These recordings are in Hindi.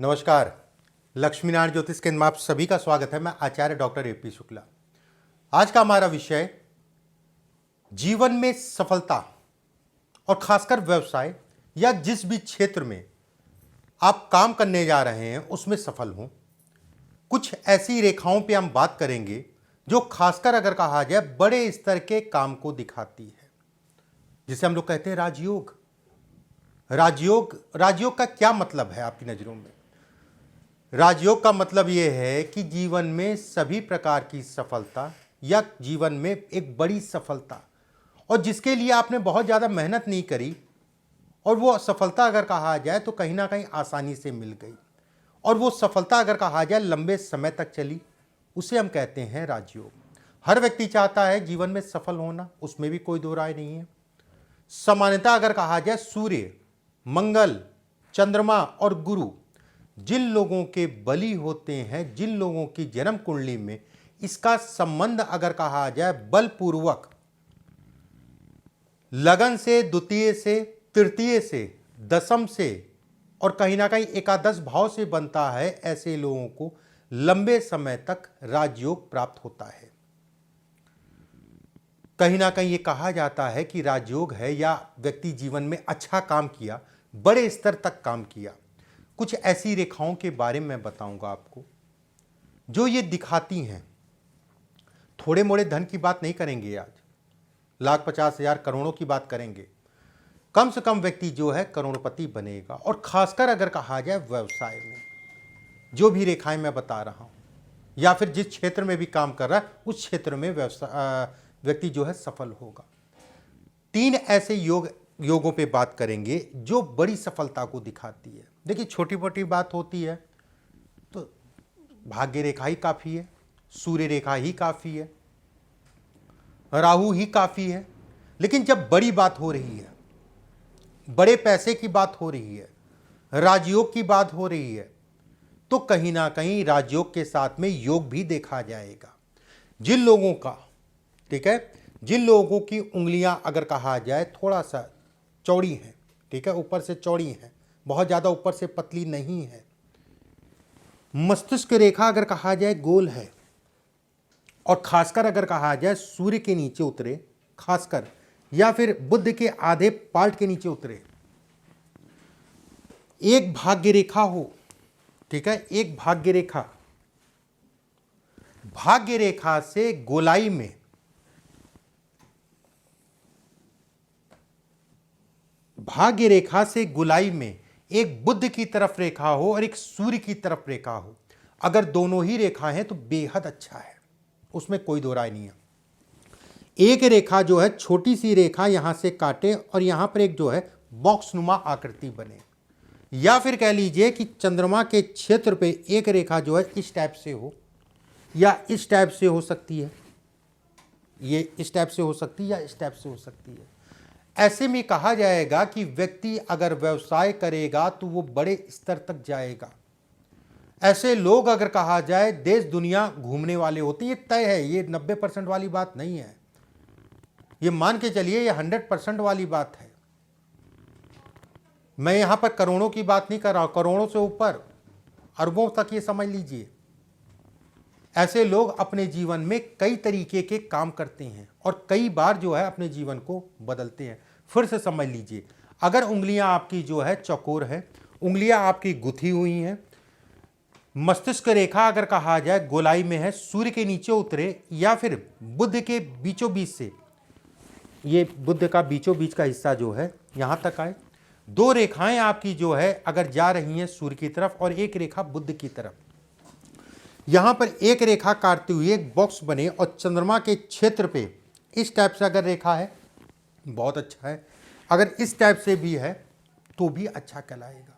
नमस्कार। लक्ष्मीनारायण ज्योतिष केंद्र में आप सभी का स्वागत है। मैं आचार्य डॉक्टर ए पी शुक्ला। आज का हमारा विषय जीवन में सफलता और खासकर व्यवसाय या जिस भी क्षेत्र में आप काम करने जा रहे हैं उसमें सफल हों। कुछ ऐसी रेखाओं पे हम बात करेंगे जो खासकर अगर कहा जाए बड़े स्तर के काम को दिखाती है, जिसे हम लोग कहते हैं राजयोग। राजयोग का क्या मतलब है आपकी नज़रों में? राजयोग का मतलब यह है कि जीवन में सभी प्रकार की सफलता या जीवन में एक बड़ी सफलता, और जिसके लिए आपने बहुत ज़्यादा मेहनत नहीं करी और वो सफलता अगर कहा जाए तो कहीं ना कहीं आसानी से मिल गई, और वो सफलता अगर कहा जाए लंबे समय तक चली, उसे हम कहते हैं राजयोग। हर व्यक्ति चाहता है जीवन में सफल होना, उसमें भी कोई दो राय नहीं है। सामान्यतः अगर कहा जाए सूर्य, मंगल, चंद्रमा और गुरु जिन लोगों के बली होते हैं, जिन लोगों की जन्म कुंडली में इसका संबंध अगर कहा जाए बलपूर्वक लगन से, द्वितीय से, तृतीय से, दशम से और कहीं ना कहीं एकादश भाव से बनता है, ऐसे लोगों को लंबे समय तक राजयोग प्राप्त होता है। कहीं ना कहीं ये कहा जाता है कि राजयोग है या व्यक्ति जीवन में अच्छा काम किया, बड़े स्तर तक काम किया। कुछ ऐसी रेखाओं के बारे में मैं बताऊंगा आपको जो ये दिखाती हैं। थोड़े मोड़े धन की बात नहीं करेंगे आज, लाख 50,000 करोड़ों की बात करेंगे। कम से कम व्यक्ति जो है करोड़पति बनेगा। और खासकर अगर कहा जाए व्यवसाय में जो भी रेखाएं मैं बता रहा हूं या फिर जिस क्षेत्र में भी काम कर रहा है उस क्षेत्र में व्यक्ति जो है सफल होगा। 3 ऐसे योगों पे बात करेंगे जो बड़ी सफलता को दिखाती है। देखिए, छोटी मोटी बात होती है तो भाग्य रेखा ही काफ़ी है, सूर्य रेखा ही काफ़ी है, राहु ही काफ़ी है। लेकिन जब बड़ी बात हो रही है, बड़े पैसे की बात हो रही है, राजयोग की बात हो रही है, तो कहीं ना कहीं राजयोग के साथ में योग भी देखा जाएगा। जिन लोगों का, ठीक है, जिन लोगों की उंगलियां अगर कहा जाए थोड़ा सा चौड़ी हैं, ठीक है, ऊपर से चौड़ी हैं, बहुत ज़्यादा ऊपर से पतली नहीं है, मस्तिष्क रेखा अगर कहा जाए गोल है, और खासकर अगर कहा जाए सूर्य के नीचे उतरे खासकर, या फिर बुध के आधे पार्ट के नीचे उतरे, एक भाग्य रेखा हो, ठीक है, एक भाग्य रेखा से गोलाई में, भाग्य रेखा से गोलाई में एक बुध की तरफ रेखा हो और एक सूर्य की तरफ रेखा हो। अगर दोनों ही रेखा हैं तो बेहद अच्छा है, उसमें कोई दो राय नहीं है। एक रेखा जो है छोटी सी रेखा यहां से काटे और यहां पर एक जो है बॉक्स नुमा आकृति बने, या फिर कह लीजिए कि चंद्रमा के क्षेत्र पे एक रेखा जो है इस टाइप से हो या इस टाइप से हो सकती है, ये इस टाइप से हो सकती है या इस टाइप से हो सकती है। ऐसे में कहा जाएगा कि व्यक्ति अगर व्यवसाय करेगा तो वो बड़े स्तर तक जाएगा। ऐसे लोग अगर कहा जाए देश दुनिया घूमने वाले होते हैं, ये तय है, ये 90% वाली बात नहीं है, ये मान के चलिए ये 100% वाली बात है। मैं यहां पर करोड़ों की बात नहीं कर रहा हूं, करोड़ों से ऊपर अरबों तक ये समझ लीजिए। ऐसे लोग अपने जीवन में कई तरीके के काम करते हैं और कई बार जो है अपने जीवन को बदलते हैं। फिर से समझ लीजिए, अगर उंगलियां आपकी जो है चौकोर है, उंगलियां आपकी गुथी हुई हैं, मस्तिष्क रेखा अगर कहा जाए गोलाई में है, सूर्य के नीचे उतरे या फिर बुध के बीचों बीच से, ये बुध का बीचों बीच का हिस्सा जो है यहां तक आए, 2 रेखाएं आपकी जो है अगर जा रही हैं सूर्य की तरफ और एक रेखा बुध की तरफ, यहां पर एक रेखा काटते हुए एक बॉक्स बने और चंद्रमा के क्षेत्र पे इस टाइप से अगर रेखा है बहुत अच्छा है, अगर इस टाइप से भी है तो भी अच्छा कहलाएगा।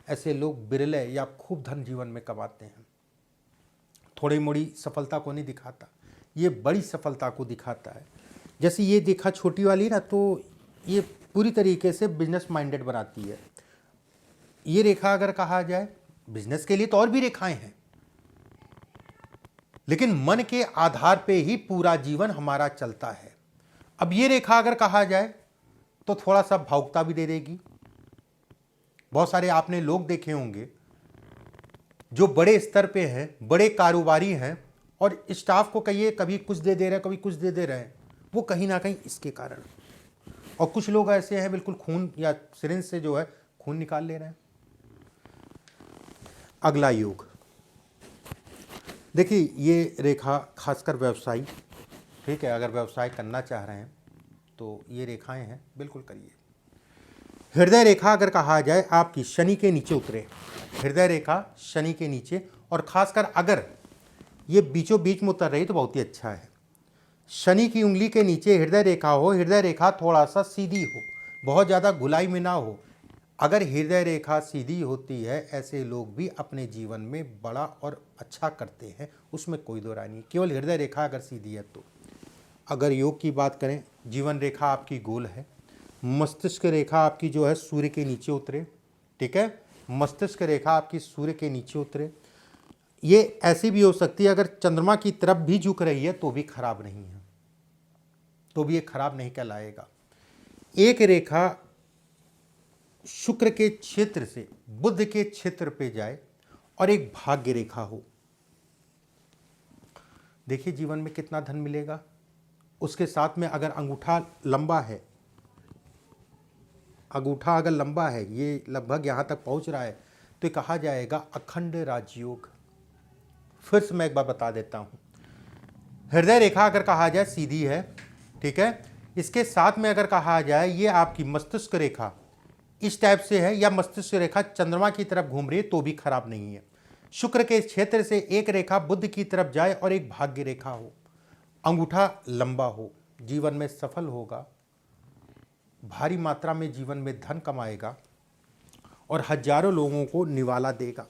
ऐसे लोग बिरले या खूब धन जीवन में कमाते हैं। थोड़ी मोड़ी सफलता को नहीं दिखाता, ये बड़ी सफलता को दिखाता है। जैसे ये देखा छोटी वाली ना, तो ये पूरी तरीके से बिजनेस माइंडेड बनाती है। ये रेखा अगर कहा जाए बिजनेस के लिए तो और भी रेखाएं हैं, लेकिन मन के आधार पे ही पूरा जीवन हमारा चलता है। अब ये रेखा अगर कहा जाए तो थोड़ा सा भावुकता भी दे देगी। बहुत सारे आपने लोग देखे होंगे जो बड़े स्तर पे हैं, बड़े कारोबारी हैं, और स्टाफ को कहिए कभी कुछ दे रहे हैं, कभी कुछ दे रहे हैं, वो कहीं ना कहीं इसके कारण। और कुछ लोग ऐसे हैं बिल्कुल खून या सिरिंज से जो है खून निकाल ले रहे हैं। अगला योग देखिए, ये रेखा खासकर व्यवसायी, ठीक है, अगर व्यवसाय करना चाह रहे हैं तो ये रेखाएं हैं, बिल्कुल करिए। हृदय रेखा अगर कहा जाए आपकी शनि के नीचे उतरे, हृदय रेखा शनि के नीचे, और खासकर अगर ये बीचों बीच में उतर रही तो बहुत ही अच्छा है। शनि की उंगली के नीचे हृदय रेखा हो, हृदय रेखा थोड़ा सा सीधी हो, बहुत ज़्यादा गुलाई में ना हो। अगर हृदय रेखा सीधी होती है, ऐसे लोग भी अपने जीवन में बड़ा और अच्छा करते हैं, उसमें कोई दो राय नहीं, केवल हृदय रेखा अगर सीधी है तो। अगर योग की बात करें, जीवन रेखा आपकी गोल है, मस्तिष्क रेखा आपकी जो है सूर्य के नीचे उतरे, ठीक है, मस्तिष्क रेखा आपकी सूर्य के नीचे उतरे। ये ऐसी भी हो सकती है, अगर चंद्रमा की तरफ भी झुक रही है तो भी खराब नहीं है, तो भी ये खराब नहीं कहलाएगा। एक रेखा शुक्र के क्षेत्र से बुध के क्षेत्र पे जाए और एक भाग्य रेखा हो, देखिए जीवन में कितना धन मिलेगा। उसके साथ में अगर अंगूठा लंबा है, अंगूठा अगर लंबा है, ये लगभग यहाँ तक पहुँच रहा है, तो ये कहा जाएगा अखंड राजयोग। फिर से मैं एक बार बता देता हूँ, हृदय रेखा अगर कहा जाए सीधी है, ठीक है, इसके साथ में अगर कहा जाए ये आपकी मस्तिष्क रेखा इस टाइप से है, या मस्तिष्क रेखा चंद्रमा की तरफ घूम रही है तो भी खराब नहीं है। शुक्र के क्षेत्र से एक रेखा बुध की तरफ जाए और एक भाग्य रेखा हो, अंगूठा लंबा हो, जीवन में सफल होगा, भारी मात्रा में जीवन में धन कमाएगा और हजारों लोगों को निवाला देगा।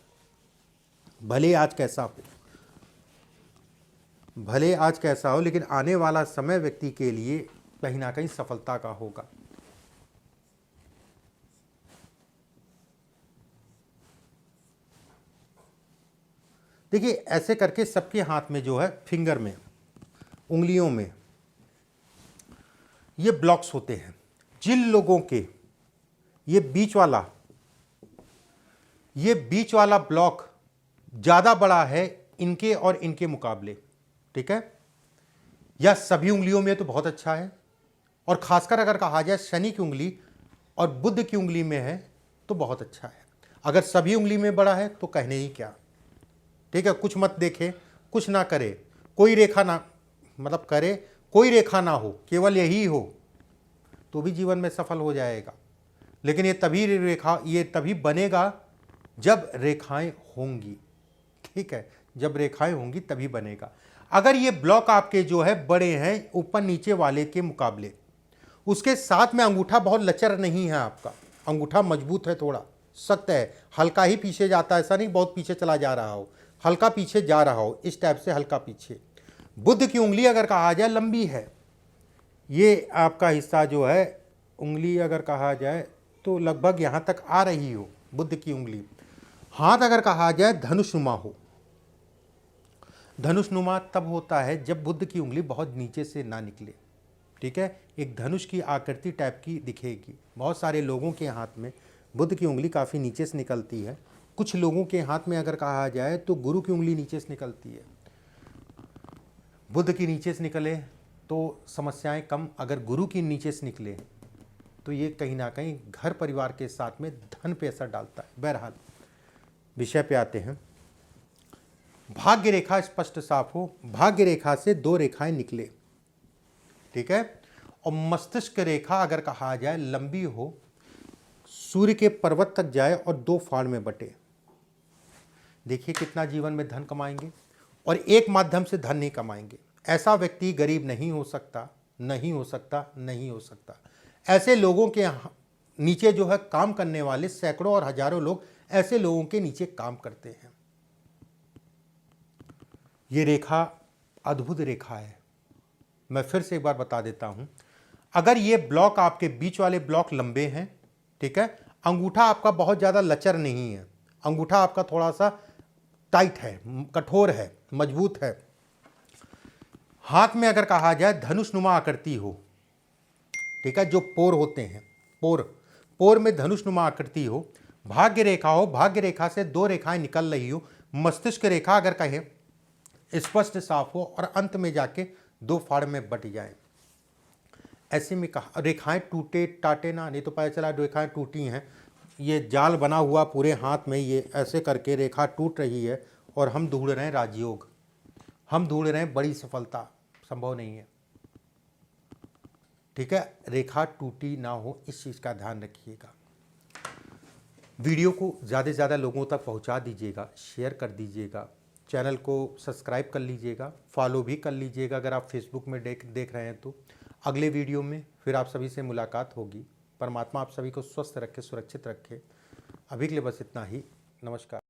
भले आज कैसा हो, भले आज कैसा हो, लेकिन आने वाला समय व्यक्ति के लिए कहीं ना कहीं सफलता का होगा। देखिए ऐसे करके सबके हाथ में जो है, फिंगर में, उंगलियों में ये ब्लॉक्स होते हैं। जिन लोगों के ये बीच वाला ब्लॉक ज़्यादा बड़ा है इनके और इनके मुकाबले, ठीक है, या सभी उंगलियों में तो बहुत अच्छा है, और खासकर अगर कहा जाए शनि की उंगली और बुध की उंगली में है तो बहुत अच्छा है। अगर सभी उंगली में बड़ा है तो कहने ही क्या, ठीक है। कुछ मत देखे, कुछ ना करे, कोई रेखा ना मतलब करे, कोई रेखा ना हो, केवल यही हो तो भी जीवन में सफल हो जाएगा। लेकिन ये तभी बनेगा जब रेखाएं होंगी, ठीक है, जब रेखाएं होंगी तभी बनेगा। अगर ये ब्लॉक आपके जो है बड़े हैं ऊपर नीचे वाले के मुकाबले, उसके साथ में अंगूठा बहुत लचर नहीं है, आपका अंगूठा मजबूत है, थोड़ा सख्त है, हल्का ही पीछे जाता है, ऐसा नहीं बहुत पीछे चला जा रहा हो, हल्का पीछे जा रहा हो, इस टाइप से हल्का पीछे। बुध की उंगली अगर कहा जाए लंबी है, ये आपका हिस्सा जो है उंगली अगर कहा जाए तो लगभग यहाँ तक आ रही हो बुध की उंगली। हाथ अगर कहा जाए धनुषनुमा हो, धनुषनुमा तब होता है जब बुध की उंगली बहुत नीचे से ना निकले, ठीक है, एक धनुष की आकृति टाइप की दिखेगी। बहुत सारे लोगों के हाथ में बुध की उंगली काफ़ी नीचे से निकलती है, कुछ लोगों के हाथ में अगर कहा जाए तो गुरु की उंगली नीचे से निकलती है। बुध की नीचे से निकले तो समस्याएं कम, अगर गुरु की नीचे से निकले तो ये कहीं ना कहीं घर परिवार के साथ में धन पे असर डालता है। बहरहाल विषय पे आते हैं। भाग्य रेखा स्पष्ट साफ हो, भाग्य रेखा से दो रेखाएं निकले, ठीक है, और मस्तिष्क रेखा अगर कहा जाए लंबी हो, सूर्य के पर्वत तक जाए और दो फाड़ में बटे, देखिए कितना जीवन में धन कमाएंगे, और एक माध्यम से धन नहीं कमाएंगे। ऐसा व्यक्ति गरीब नहीं हो सकता, नहीं हो सकता, नहीं हो सकता। ऐसे लोगों के नीचे जो है काम करने वाले सैकड़ों और हजारों लोग ऐसे लोगों के नीचे काम करते हैं। ये रेखा अद्भुत रेखा है। मैं फिर से एक बार बता देता हूं, अगर ये ब्लॉक आपके बीच वाले ब्लॉक लंबे हैं, ठीक है, अंगूठा आपका बहुत ज़्यादा लचर नहीं है, अंगूठा आपका थोड़ा सा टाइट है, कठोर है, मजबूत है, हाथ में अगर कहा जाए धनुषनुमा आकृति हो, ठीक है, जो पोर होते हैं, पोर में धनुषनुमा आकृति हो, भाग्य रेखा हो, भाग्य रेखा से दो रेखाएं निकल रही हो, मस्तिष्क रेखा अगर कहें स्पष्ट साफ हो और अंत में जाके दो फाड़ में बट जाए। ऐसे में कहा रेखाएं टूटे टाटे ना, नहीं तो पता चला रेखाएं टूटी हैं, ये जाल बना हुआ पूरे हाथ में, ये ऐसे करके रेखा टूट रही है और हम ढूंढ रहे हैं राजयोग, हम ढूंढ रहे हैं बड़ी सफलता। संभव नहीं है। ठीक है, रेखा टूटी ना हो, इस चीज़ का ध्यान रखिएगा। वीडियो को ज़्यादा से ज़्यादा लोगों तक पहुंचा दीजिएगा, शेयर कर दीजिएगा, चैनल को सब्सक्राइब कर लीजिएगा, फॉलो भी कर लीजिएगा अगर आप फेसबुक में देख रहे हैं तो। अगले वीडियो में फिर आप सभी से मुलाकात होगी। परमात्मा आप सभी को स्वस्थ रखे, सुरक्षित रखे। अभी के लिए बस इतना ही। नमस्कार।